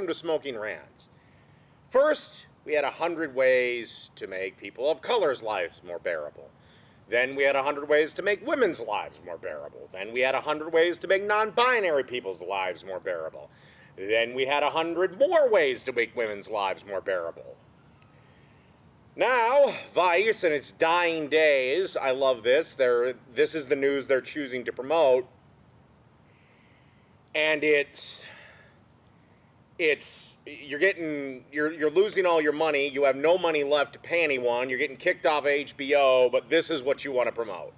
welcome to Smoking Rants. First, we had 100 ways to make people of color's lives more bearable. Then we had 100 ways to make women's lives more bearable. Then we had 100 ways to make non-binary people's lives more bearable. Then we had 100 more ways to make women's lives more bearable. Now, Vice, in its dying days, I love this. This is the news they're choosing to promote. And you're losing all your money. You have no money left to pay anyone. You're getting kicked off HBO, but this is what you want to promote.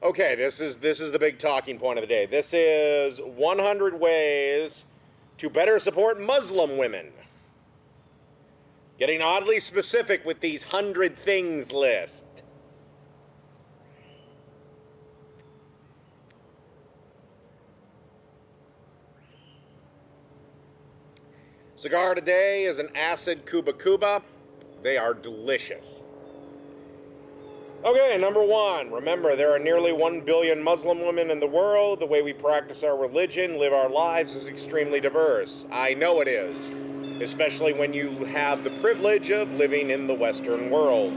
Okay, this is the big talking point of the day. This is 100 ways to better support Muslim women. Getting oddly specific with these 100 things list. Cigar today is an acid Cuba Cuba. They are delicious. Okay, number one. Remember, there are nearly 1 billion Muslim women in the world. The way we practice our religion, live our lives is extremely diverse. I know it is, especially when you have the privilege of living in the Western world,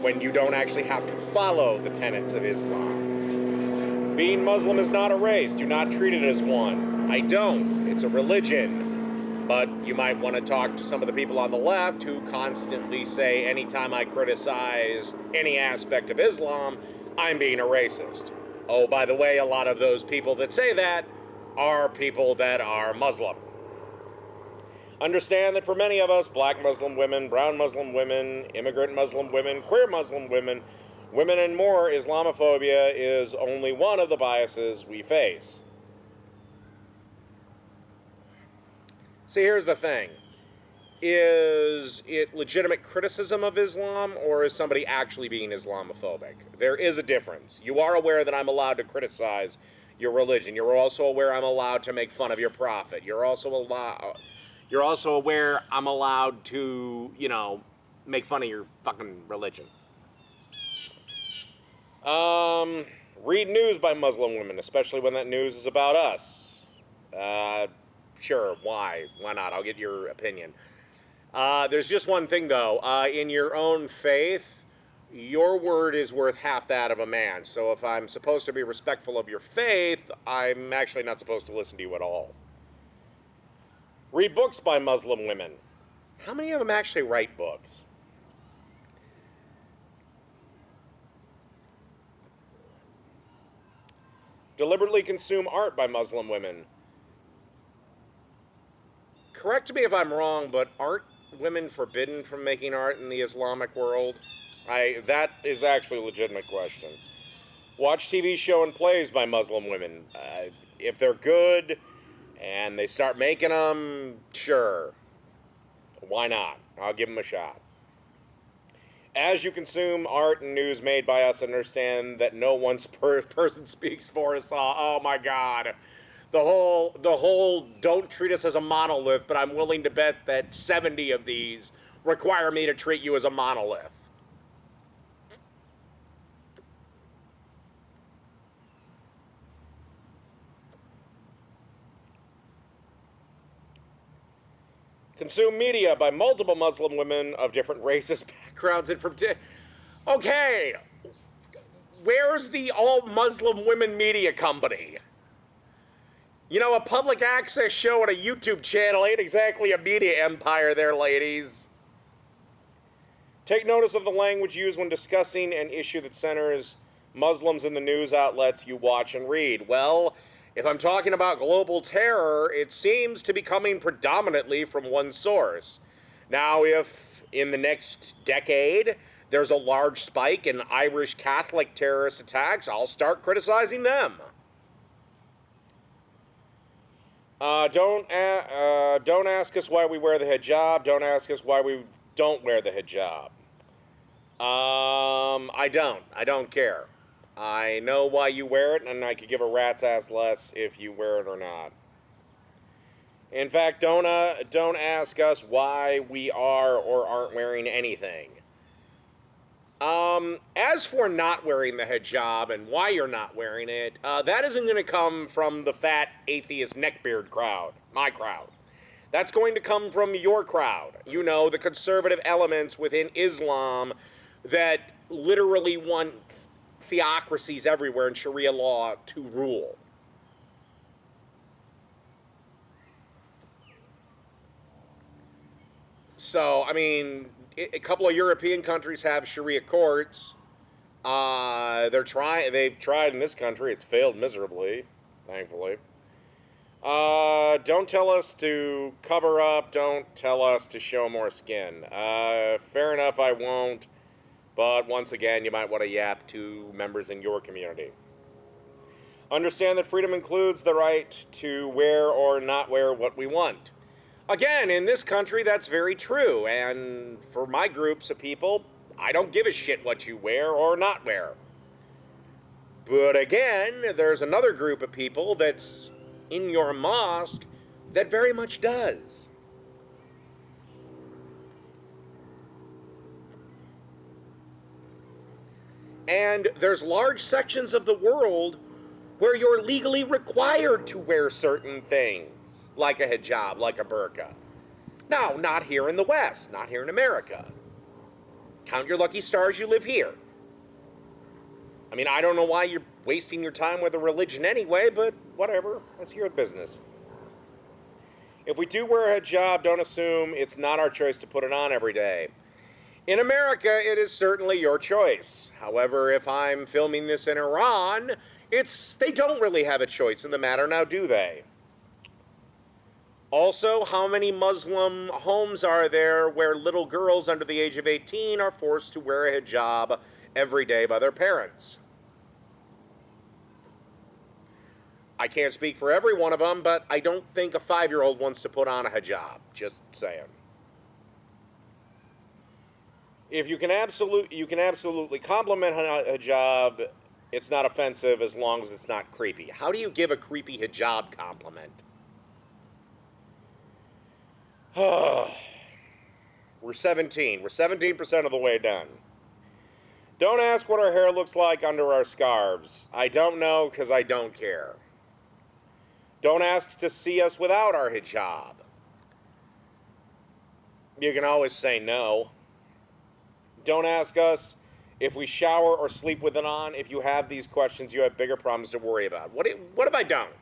when you don't actually have to follow the tenets of Islam. Being Muslim is not a race. Do not treat it as one. I don't. It's a religion. But you might want to talk to some of the people on the left who constantly say anytime I criticize any aspect of Islam, I'm being a racist. Oh, by the way, a lot of those people that say that are people that are Muslim. Understand that for many of us, black Muslim women, brown Muslim women, immigrant Muslim women, queer Muslim women, women and more, Islamophobia is only one of the biases we face. See, here's the thing. Is it legitimate criticism of Islam, or is somebody actually being Islamophobic? There is a difference. You are aware that I'm allowed to criticize your religion. You're also aware I'm allowed to make fun of your prophet. You're also aware I'm allowed to, make fun of your fucking religion. Read news by Muslim women, especially when that news is about us. Sure, why? Why not? I'll get your opinion. There's just one thing, though. In your own faith, your word is worth half that of a man. So if I'm supposed to be respectful of your faith, I'm actually not supposed to listen to you at all. Read books by Muslim women. How many of them actually write books? Deliberately consume art by Muslim women. Correct me if I'm wrong, but aren't women forbidden from making art in the Islamic world? That is actually a legitimate question. Watch TV show and plays by Muslim women. If they're good and they start making them, sure. Why not? I'll give them a shot. As you consume art and news made by us, understand that no one person speaks for us all. Oh my God. The whole don't treat us as a monolith, but I'm willing to bet that 70 of these require me to treat you as a monolith. Consume media by multiple Muslim women of different races, backgrounds, and from... Okay, where's the all-Muslim women media company? A public access show on a YouTube channel ain't exactly a media empire there, ladies. Take notice of the language used when discussing an issue that centers Muslims in the news outlets you watch and read. Well, if I'm talking about global terror, it seems to be coming predominantly from one source. Now, if in the next decade there's a large spike in Irish Catholic terrorist attacks, I'll start criticizing them. Don't ask us why we wear the hijab. Don't ask us why we don't wear the hijab. I don't care. I know why you wear it, and I could give a rat's ass less if you wear it or not. In fact, don't ask us why we are or aren't wearing anything. As for not wearing the hijab and why you're not wearing it, that isn't going to come from the fat atheist neckbeard crowd, my crowd. That's going to come from your crowd. You know, the conservative elements within Islam that literally want theocracies everywhere and Sharia law to rule. So, I mean, a couple of European countries have Sharia courts. They've tried in this country. It's failed miserably, thankfully. Don't tell us to cover up. Don't tell us to show more skin. Fair enough, I won't. But once again, you might want to yap to members in your community. Understand that freedom includes the right to wear or not wear what we want. Again, in this country, that's very true. And for my groups of people, I don't give a shit what you wear or not wear. But again, there's another group of people that's in your mosque that very much does. And there's large sections of the world where you're legally required to wear certain things, like a hijab, like a burqa. Now, not here in the West, not here in America. Count your lucky stars you live here. I mean, I don't know why you're wasting your time with a religion anyway, but whatever, that's your business. If we do wear a hijab, don't assume it's not our choice to put it on every day. In America, it is certainly your choice. However, if I'm filming this in Iran, they don't really have a choice in the matter, now do they? Also, how many Muslim homes are there where little girls under the age of 18 are forced to wear a hijab every day by their parents? I can't speak for every one of them, but I don't think a 5-year-old wants to put on a hijab. Just saying. If you can absolutely compliment a hijab, it's not offensive as long as it's not creepy. How do you give a creepy hijab compliment? We're 17. We're 17% of the way done. Don't ask what our hair looks like under our scarves. I don't know because I don't care. Don't ask to see us without our hijab. You can always say no. Don't ask us if we shower or sleep with it on. If you have these questions, you have bigger problems to worry about. What if I don't?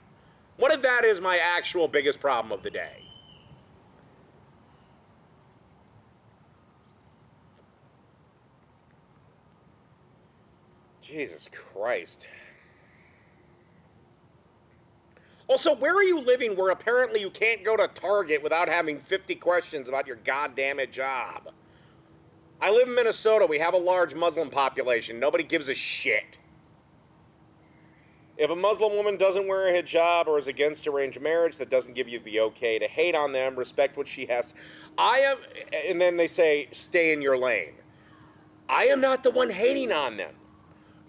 What if that is my actual biggest problem of the day? Jesus Christ. Also, where are you living where apparently you can't go to Target without having 50 questions about your goddamn job? I live in Minnesota. We have a large Muslim population. Nobody gives a shit. If a Muslim woman doesn't wear a hijab or is against arranged marriage, that doesn't give you the okay to hate on them. Respect what she has. And then they say, stay in your lane. I am not the one hating on them.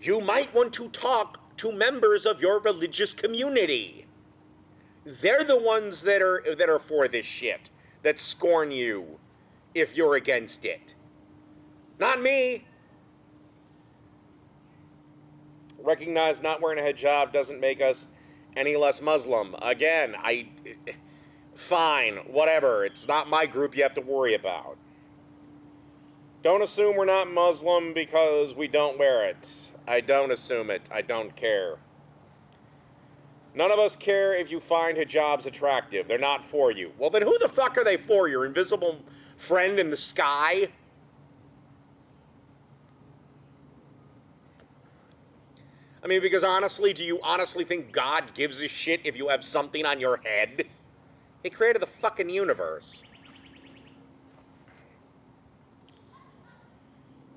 You might want to talk to members of your religious community. They're the ones that are for this shit, that scorn you if you're against it. Not me. Recognize not wearing a hijab doesn't make us any less Muslim. Again, fine, whatever. It's not my group you have to worry about. Don't assume we're not Muslim because we don't wear it. I don't assume it. I don't care. None of us care if you find hijabs attractive. They're not for you. Well, then who the fuck are they for? Your invisible friend in the sky? I mean, because honestly, do you honestly think God gives a shit if you have something on your head? He created the fucking universe.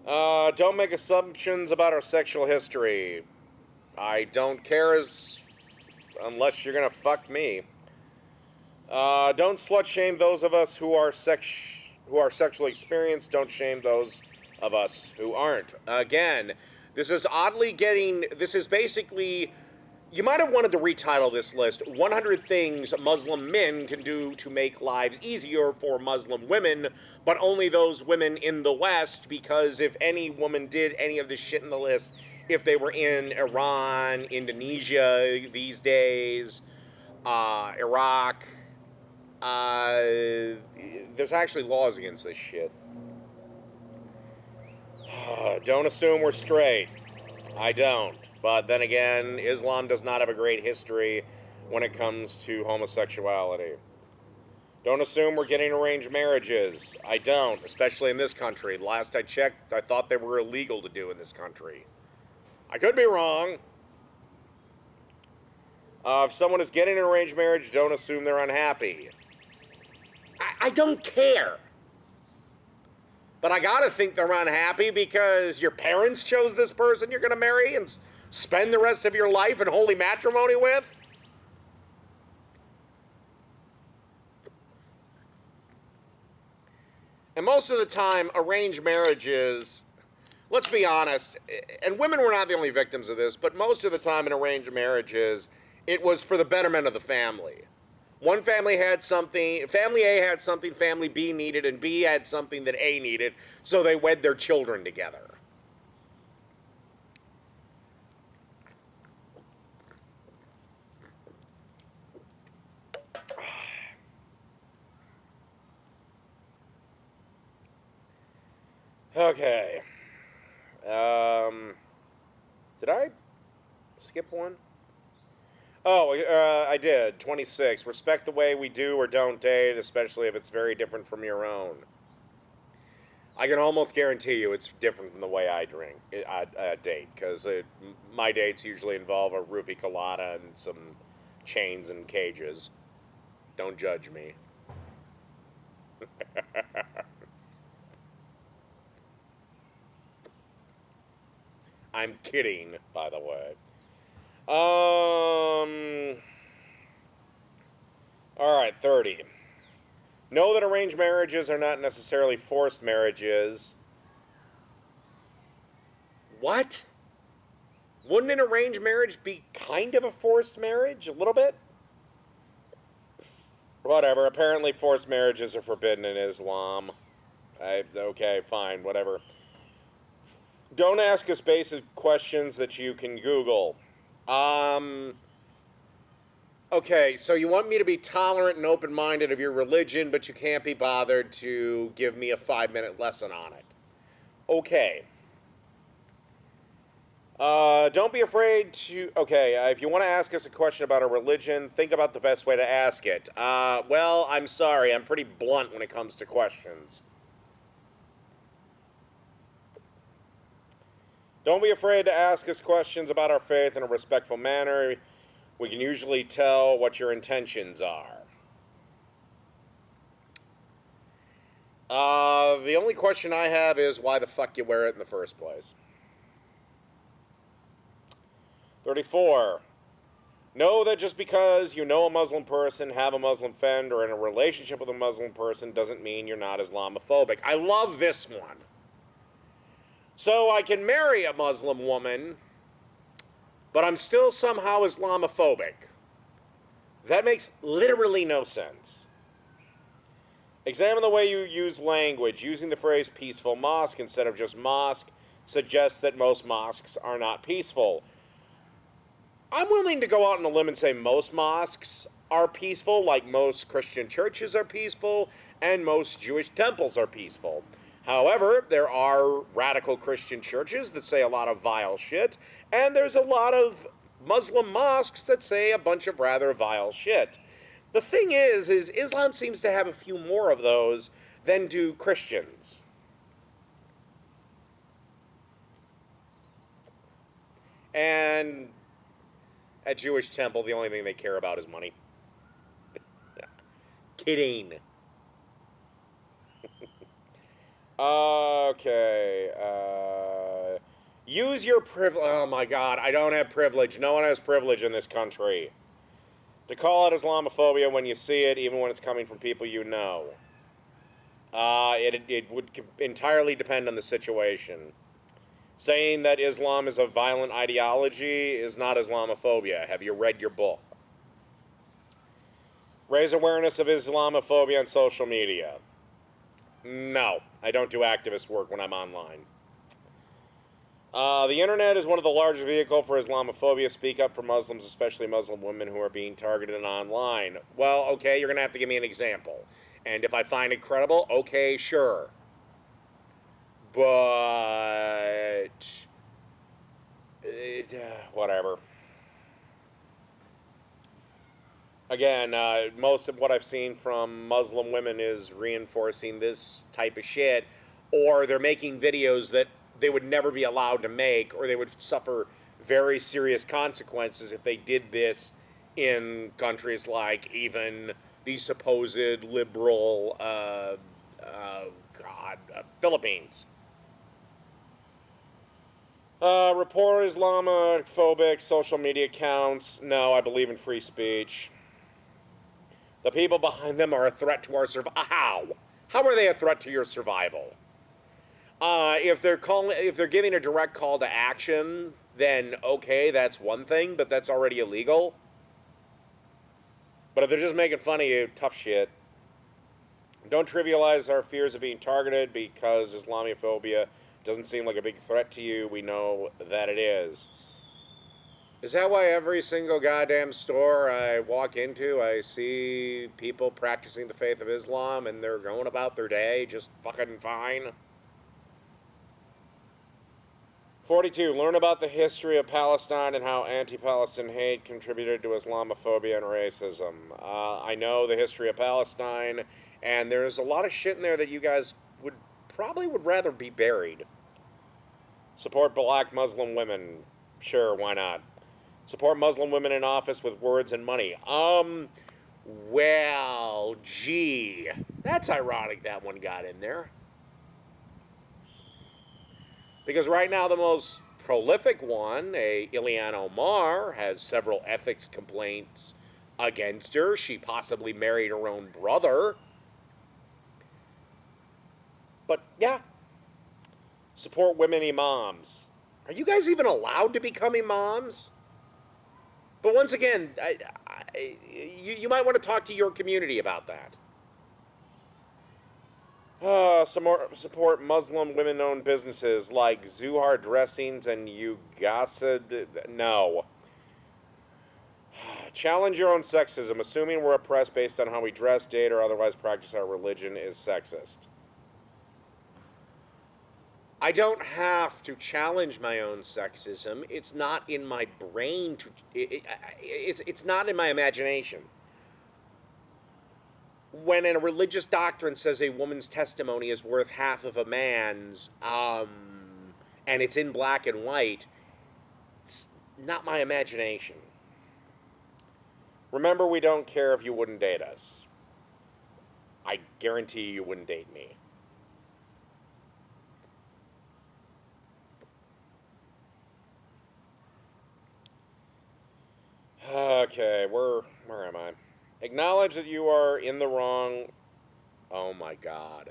Don't make assumptions about our sexual history. I don't care unless you're gonna fuck me. Don't slut shame those of us who are sexually experienced. Don't shame those of us who aren't. Again, this is basically You might have wanted to retitle this list 100 Things Muslim Men Can Do to Make Lives Easier for Muslim Women, but only those women in the West, because if any woman did any of this shit in the list, if they were in Iran, Indonesia these days, Iraq, there's actually laws against this shit. Don't assume we're straight. I don't. But then again, Islam does not have a great history when it comes to homosexuality. Don't assume we're getting arranged marriages. I don't, especially in this country. Last I checked, I thought they were illegal to do in this country. I could be wrong. If someone is getting an arranged marriage, don't assume they're unhappy. I don't care. But I gotta think they're unhappy because your parents chose this person you're gonna marry and spend the rest of your life in holy matrimony with? And most of the time, arranged marriages, let's be honest, and women were not the only victims of this, but most of the time in arranged marriages, it was for the betterment of the family. One family had something, family A had something family B needed, and B had something that A needed, so they wed their children together. Okay. Did I skip one? Oh, I did. 26. Respect the way we do or don't date, especially if it's very different from your own. I can almost guarantee you it's different from the way I date, because my dates usually involve a roofie colada and some chains and cages. Don't judge me. I'm kidding, by the way. Alright, 30. Know that arranged marriages are not necessarily forced marriages. What? Wouldn't an arranged marriage be kind of a forced marriage? A little bit? Whatever. Apparently forced marriages are forbidden in Islam. Okay, fine, whatever. Don't ask us basic questions that you can Google. Okay, so you want me to be tolerant and open-minded of your religion, but you can't be bothered to give me a 5-minute lesson on it. Okay. Don't be afraid to... Okay, if you want to ask us a question about our religion, think about the best way to ask it. Well, I'm sorry, I'm pretty blunt when it comes to questions. Don't be afraid to ask us questions about our faith in a respectful manner. We can usually tell what your intentions are. The only question I have is why the fuck you wear it in the first place. 34. Know that just because you know a Muslim person, have a Muslim friend, or in a relationship with a Muslim person doesn't mean you're not Islamophobic. I love this one. So I can marry a Muslim woman, but I'm still somehow Islamophobic. That makes literally no sense. Examine the way you use language. Using the phrase peaceful mosque instead of just mosque suggests that most mosques are not peaceful. I'm willing to go out on a limb and say most mosques are peaceful, like most Christian churches are peaceful, and most Jewish temples are peaceful. However, there are radical Christian churches that say a lot of vile shit, and there's a lot of Muslim mosques that say a bunch of rather vile shit. The thing is Islam seems to have a few more of those than do Christians. And at Jewish temple, the only thing they care about is money. Kidding. Okay. Use your privilege. Oh my God, I don't have privilege. No one has privilege in this country. To call out Islamophobia when you see it, even when it's coming from people you know. It would entirely depend on the situation. Saying that Islam is a violent ideology is not Islamophobia. Have you read your book? Raise awareness of Islamophobia on social media. No, I don't do activist work when I'm online. The internet is one of the largest vehicles for Islamophobia. Speak up for Muslims, especially Muslim women who are being targeted online. Well, okay, you're going to have to give me an example. And if I find it credible, okay, sure. But whatever. Again, most of what I've seen from Muslim women is reinforcing this type of shit, or they're making videos that they would never be allowed to make, or they would suffer very serious consequences if they did this in countries like even the supposed liberal, Philippines. Report Islamophobic social media accounts. No, I believe in free speech. The people behind them are a threat to our survival. How? How are they a threat to your survival? If they're giving a direct call to action, then okay, that's one thing, but that's already illegal. But if they're just making fun of you, tough shit. Don't trivialize our fears of being targeted because Islamophobia doesn't seem like a big threat to you. We know that it is. Is that why every single goddamn store I walk into, I see people practicing the faith of Islam and they're going about their day just fucking fine? 42. Learn about the history of Palestine and how anti-Palestine hate contributed to Islamophobia and racism. I know the history of Palestine, and there's a lot of shit in there that you guys would rather be buried. Support black Muslim women. Sure, why not? Support Muslim women in office with words and money. Well, gee. That's ironic that one got in there. Because right now the most prolific one, Ilhan Omar, has several ethics complaints against her. She possibly married her own brother. But yeah. Support women imams. Are you guys even allowed to become imams? But once again, you might want to talk to your community about that. Some more support Muslim women-owned businesses like Zuhar Dressings and Ugasid. No. Challenge your own sexism. Assuming we're oppressed based on how we dress, date, or otherwise practice our religion is sexist. I don't have to challenge my own sexism. It's not in my brain to. It's not in my imagination. When a religious doctrine says a woman's testimony is worth half of a man's, and it's in black and white, it's not my imagination. Remember, we don't care if you wouldn't date us. I guarantee you wouldn't date me. Okay, where am I? Acknowledge that you are in the wrong. Oh my God.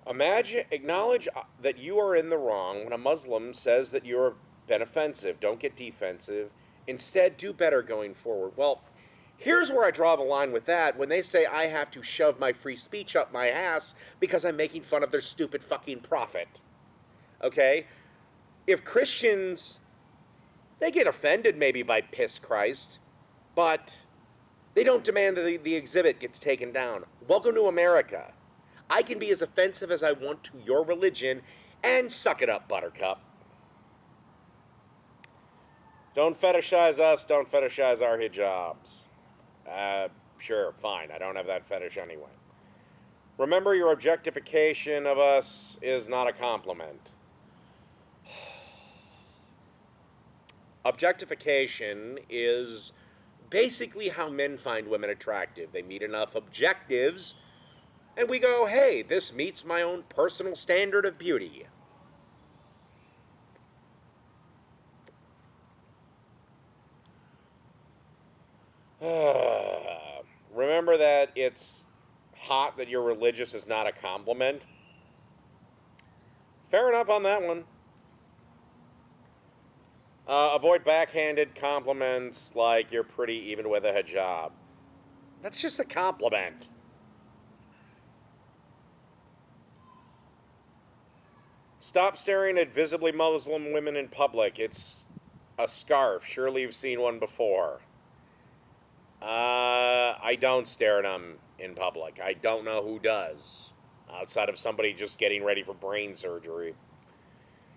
Acknowledge that you are in the wrong when a Muslim says that you've been offensive. Don't get defensive. Instead, do better going forward. Well, here's where I draw the line with that. When they say I have to shove my free speech up my ass because I'm making fun of their stupid fucking prophet. Okay? If Christians, they get offended maybe by piss Christ, but they don't demand that the exhibit gets taken down. Welcome to America. I can be as offensive as I want to your religion, and suck it up, Buttercup. Don't fetishize us, don't fetishize our hijabs. Sure, fine, I don't have that fetish anyway. Remember, your objectification of us is not a compliment. Objectification is basically how men find women attractive. They meet enough objectives, and we go, hey, this meets my own personal standard of beauty. Remember that it's hot that you're religious is not a compliment. Fair enough on that one. Avoid backhanded compliments like you're pretty even with a hijab. That's just a compliment. Stop staring at visibly Muslim women in public. It's a scarf. Surely you've seen one before. I don't stare at them in public. I don't know who does, outside of somebody just getting ready for brain surgery.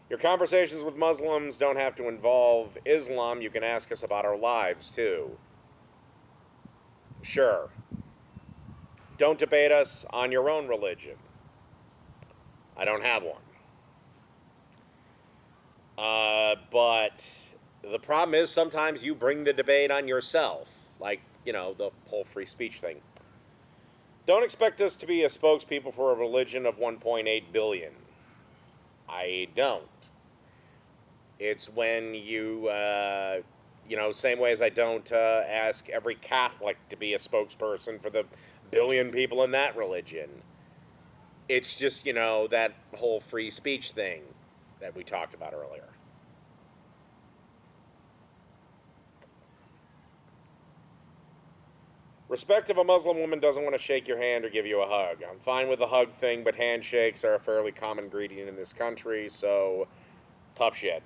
Your conversations with Muslims don't have to involve Islam. You can ask us about our lives, too. Sure. Don't debate us on your own religion. I don't have one. But the problem is sometimes you bring the debate on yourself, like, the whole free speech thing. Don't expect us to be a spokespeople for a religion of 1.8 billion. I don't. It's when you, same way as I don't ask every Catholic to be a spokesperson for the billion people in that religion. It's just, that whole free speech thing that we talked about earlier. Respect if a Muslim woman doesn't want to shake your hand or give you a hug. I'm fine with the hug thing, but handshakes are a fairly common ingredient in this country, so tough shit.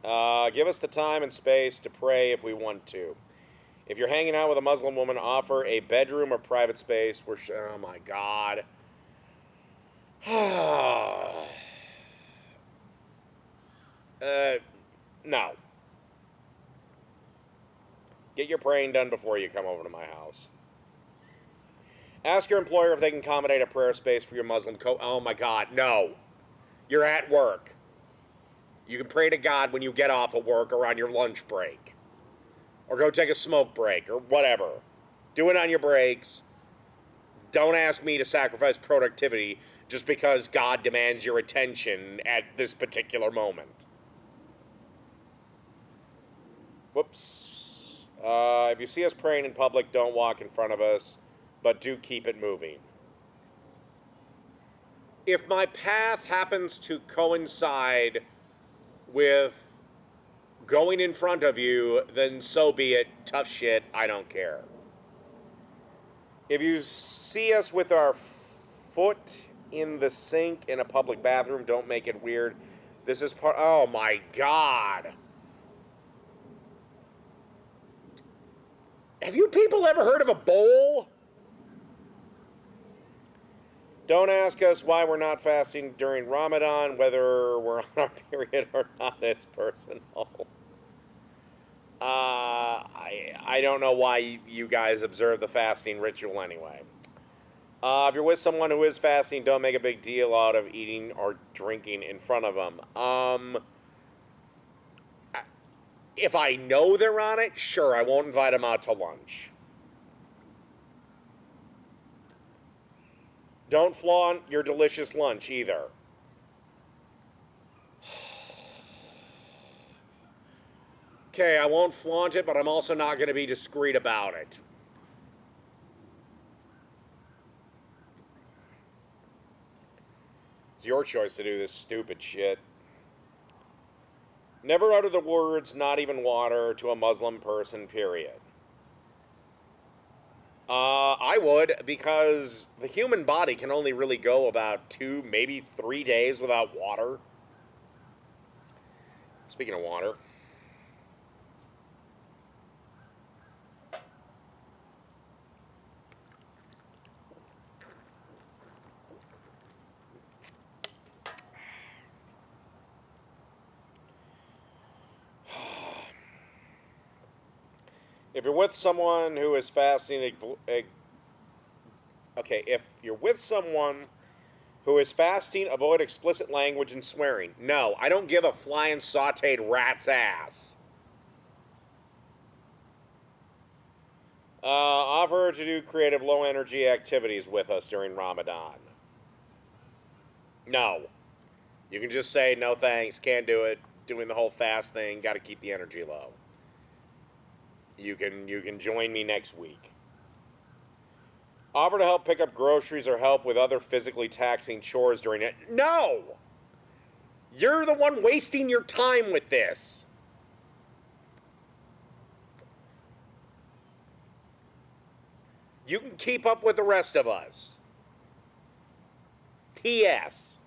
Give us the time and space to pray if we want to. If you're hanging out with a Muslim woman, offer a bedroom or private space where oh my God. No. Get your praying done before you come over to my house. Ask your employer if they can accommodate a prayer space for your Muslim oh my God, no. You're at work. You can pray to God when you get off of work or on your lunch break. Or go take a smoke break or whatever. Do it on your breaks. Don't ask me to sacrifice productivity just because God demands your attention at this particular moment. Whoops. If you see us praying in public, don't walk in front of us, but do keep it moving. If my path happens to coincide with going in front of you, then so be it. Tough shit. I don't care. If you see us with our foot in the sink in a public bathroom, don't make it weird. This is part. Oh my God. Have you people ever heard of a bowl? Don't ask us why we're not fasting during Ramadan, whether we're on our period or not. It's personal. I don't know why you guys observe the fasting ritual anyway. If you're with someone who is fasting, don't make a big deal out of eating or drinking in front of them. If I know they're on it, sure, I won't invite them out to lunch. Don't flaunt your delicious lunch either. Okay, I won't flaunt it, but I'm also not going to be discreet about it. It's your choice to do this stupid shit. Never utter the words, not even water, to a Muslim person, period. I would, because the human body can only really go about 2, maybe 3 days without water. Speaking of water. If you're with someone who is fasting, if you're with someone who is fasting, avoid explicit language and swearing. No, I don't give a flying sauteed rat's ass. Offer to do creative low-energy activities with us during Ramadan. No. You can just say, no thanks, can't do it, doing the whole fast thing, gotta keep the energy low. You can join me next week. Offer to help pick up groceries or help with other physically taxing chores during it. No! You're the one wasting your time with this. You can keep up with the rest of us. P.S.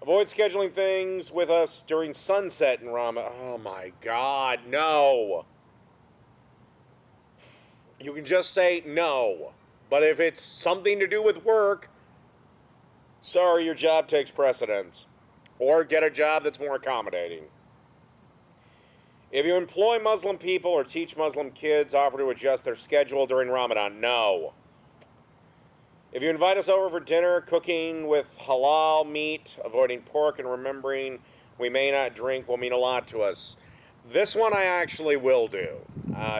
Avoid scheduling things with us during sunset in Ramadan. Oh my God, no. You can just say no. But if it's something to do with work, sorry, your job takes precedence. Or get a job that's more accommodating. If you employ Muslim people or teach Muslim kids, offer to adjust their schedule during Ramadan. No. If you invite us over for dinner, cooking with halal meat, avoiding pork, and remembering we may not drink will mean a lot to us. This one I actually will do.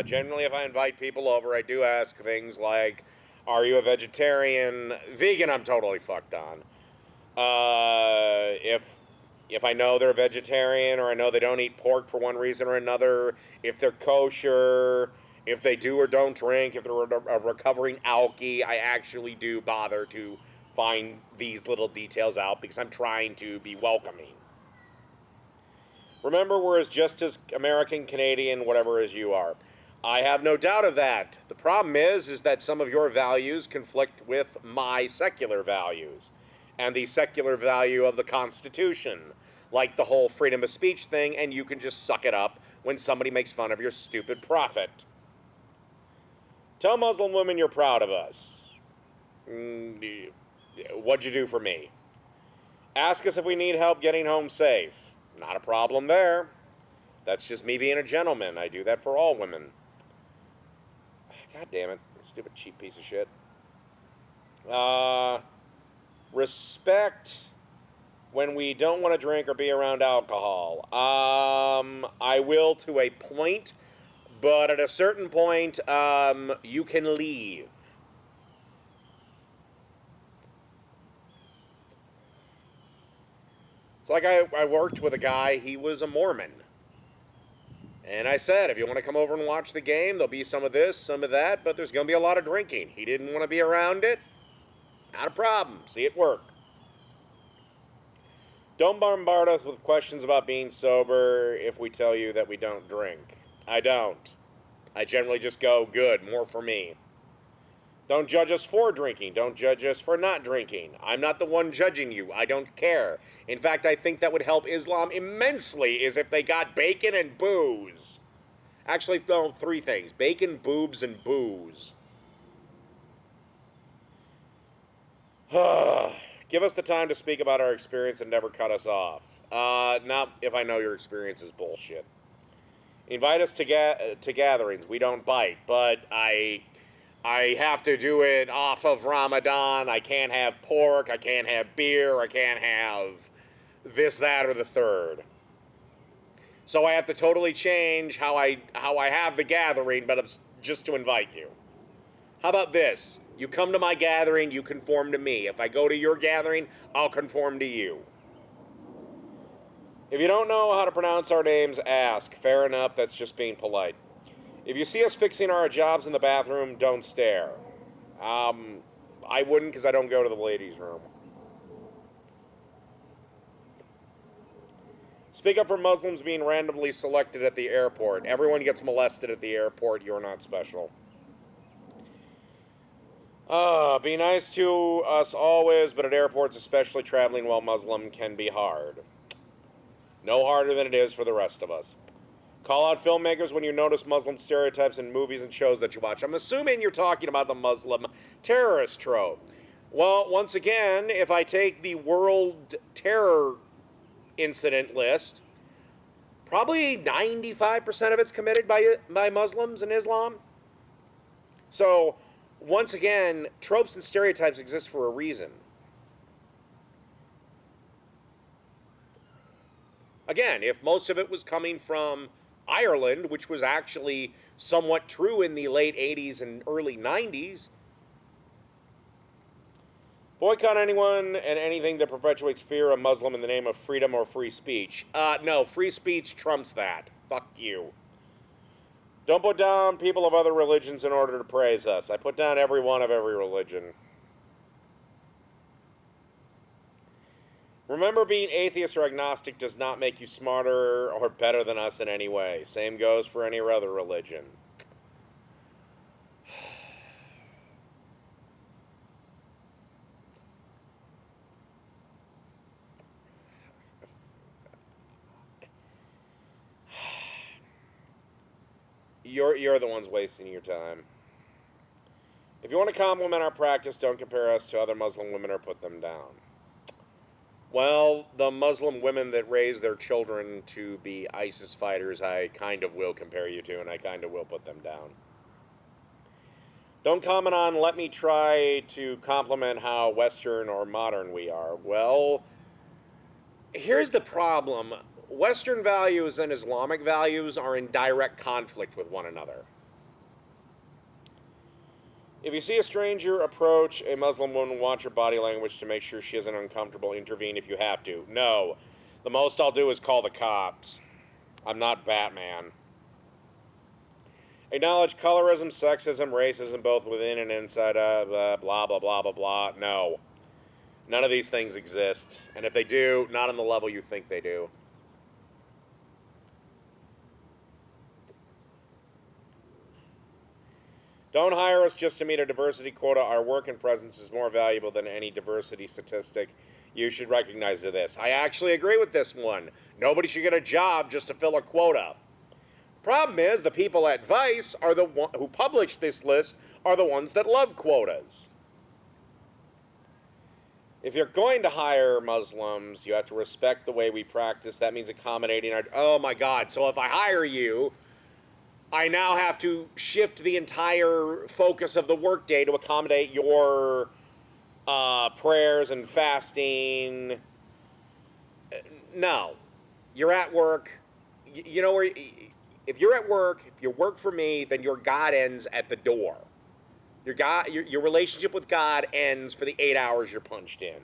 Generally, if I invite people over, I do ask things like, are you a vegetarian? Vegan, I'm totally fucked on. If I know they're a vegetarian or I know they don't eat pork for one reason or another, if they're kosher, if they do or don't drink, if they're a recovering alkie, I actually do bother to find these little details out because I'm trying to be welcoming. Remember, we're just as American, Canadian, whatever as you are. I have no doubt of that. The problem is that some of your values conflict with my secular values and the secular value of the Constitution, like the whole freedom of speech thing, and you can just suck it up when somebody makes fun of your stupid prophet. Tell Muslim women you're proud of us. What'd you do for me? Ask us if we need help getting home safe. Not a problem there. That's just me being a gentleman. I do that for all women. God damn it. Stupid cheap piece of shit. Respect when we don't want to drink or be around alcohol. I will to a point, but at a certain point, you can leave. It's like I worked with a guy, he was a Mormon. And I said, if you want to come over and watch the game, there'll be some of this, some of that, but there's going to be a lot of drinking. He didn't want to be around it. Not a problem. See it work. Don't bombard us with questions about being sober if we tell you that we don't drink. I don't. I generally just go, good, more for me. Don't judge us for drinking. Don't judge us for not drinking. I'm not the one judging you. I don't care. In fact, I think that would help Islam immensely is if they got bacon and booze. Actually, no, three things. Bacon, boobs, and booze. Give us the time to speak about our experience and never cut us off. Not if I know your experience is bullshit. Invite us to gatherings. We don't bite, but I have to do it off of Ramadan. I can't have pork. I can't have beer. I can't have this, that, or the third. So I have to totally change how I have the gathering, but it's just to invite you. How about this? You come to my gathering, you conform to me. If I go to your gathering, I'll conform to you. If you don't know how to pronounce our names, ask. Fair enough, that's just being polite. If you see us fixing our jobs in the bathroom, don't stare. I wouldn't because I don't go to the ladies' room. Speak up for Muslims being randomly selected at the airport. Everyone gets molested at the airport. You're not special. Be nice to us always, but at airports, especially traveling while Muslim, can be hard. No harder than it is for the rest of us. Call out filmmakers when you notice Muslim stereotypes in movies and shows that you watch. I'm assuming you're talking about the Muslim terrorist trope. Well, once again, if I take the world terror incident list, probably 95% of it's committed by Muslims and Islam. So, once again, tropes and stereotypes exist for a reason. Again, if most of it was coming from Ireland, which was actually somewhat true in the late 80s and early 90s, boycott anyone and anything that perpetuates fear of Muslim in the name of freedom or free speech. No, free speech trumps that. Fuck you. Don't put down people of other religions in order to praise us. I put down everyone of every religion. Remember, being atheist or agnostic does not make you smarter or better than us in any way. Same goes for any other religion. You're the ones wasting your time. If you want to compliment our practice, don't compare us to other Muslim women or put them down. Well, the Muslim women that raise their children to be ISIS fighters, I kind of will compare you to, and I kind of will put them down. Don't comment on, let me try to compliment how Western or modern we are. Well, here's the problem. Western values and Islamic values are in direct conflict with one another. If you see a stranger approach a Muslim woman, watch her body language to make sure she isn't uncomfortable. Intervene if you have to. No. The most I'll do is call the cops. I'm not Batman. Acknowledge colorism, sexism, racism, both within and inside of blah, blah, blah, blah, blah. No. None of these things exist. And if they do, not on the level you think they do. Don't hire us just to meet a diversity quota. Our work and presence is more valuable than any diversity statistic. You should recognize this. I actually agree with this one. Nobody should get a job just to fill a quota. Problem is, the people at Vice are the one who published this list are the ones that love quotas. If you're going to hire Muslims, you have to respect the way we practice. That means accommodating our... Oh my God, so if I hire you, I now have to shift the entire focus of the workday to accommodate your prayers and fasting. No. You're at work. You know where... If you're at work, if you work for me, then your God ends at the door. Your relationship with God ends for the 8 hours you're punched in.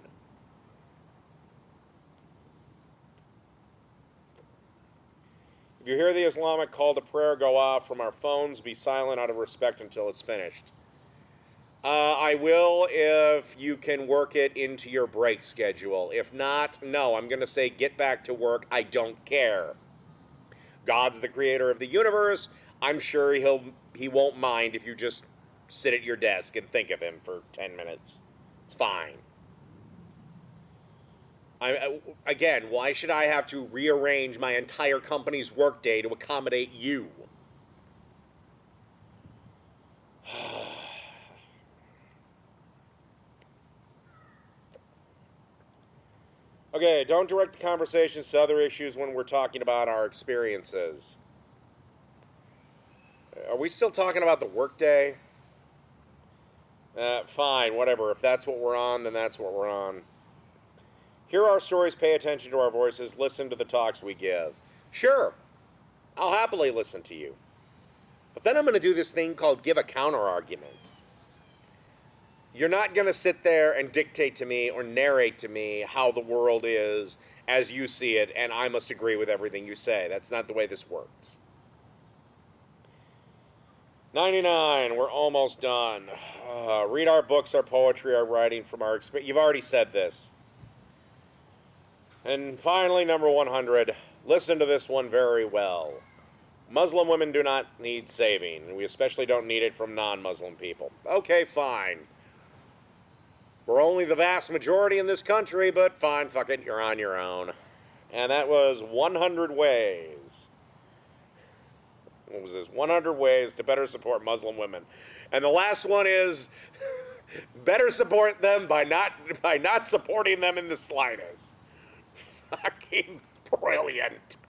If you hear the Islamic call to prayer go off from our phones, be silent out of respect until it's finished. I will if you can work it into your break schedule. If not, no, I'm going to say get back to work. I don't care. God's the creator of the universe. I'm sure he won't mind if you just sit at your desk and think of him for 10 minutes. It's fine. Again, why should I have to rearrange my entire company's workday to accommodate you? Okay, don't direct the conversations to other issues when we're talking about our experiences. Are we still talking about the workday? Fine, whatever. If that's what we're on, then that's what we're on. Hear our stories, pay attention to our voices, listen to the talks we give. Sure, I'll happily listen to you. But then I'm going to do this thing called give a counter-argument. You're not going to sit there and dictate to me or narrate to me how the world is as you see it, and I must agree with everything you say. That's not the way this works. 99, we're almost done. Read our books, our poetry, our writing from our experience. You've already said this. And finally, number 100, listen to this one very well. Muslim women do not need saving. We especially don't need it from non-Muslim people. Okay, fine. We're only the vast majority in this country, but fine, fuck it, you're on your own. And that was 100 ways. What was this? 100 ways to better support Muslim women. And the last one is better support them by not supporting them in the slightest. Fucking brilliant.